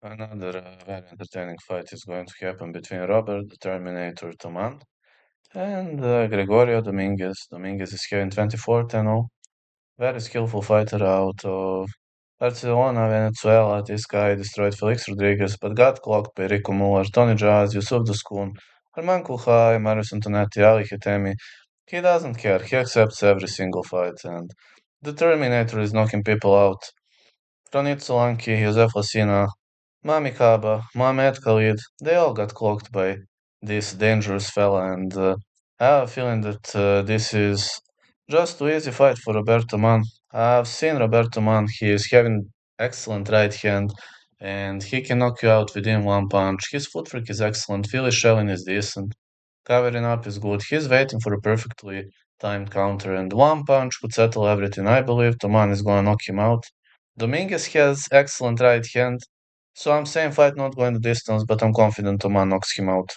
Another very entertaining fight is going to happen between Robert the Terminator Toman and Gregorio Dominguez. Dominguez is here in 24-10. Very skillful fighter out of Barcelona, Venezuela. This guy destroyed Felix Rodriguez, but got clocked by Rico Muller, Tony Jazz, Yusuf Duskun, Arman Kulhai, Marius Antonetti, Ali Hitemi. He doesn't care. He accepts every single fight, and the Terminator is knocking people out. Ronit Solanki, Josef Lasina, Mami Kaba, Mohamed Khalid, they all got clocked by this dangerous fella, and I have a feeling that this is just too easy fight for Roberto Man. I've seen Roberto Man, he is having excellent right hand, and he can knock you out within one punch. His footwork is excellent, Philly shelling is decent, covering up is good. He's waiting for a perfectly timed counter, and one punch would settle everything. I believe Toman is gonna knock him out. Dominguez has excellent right hand, so I'm saying fight not going the distance, but I'm confident Toman knocks him out.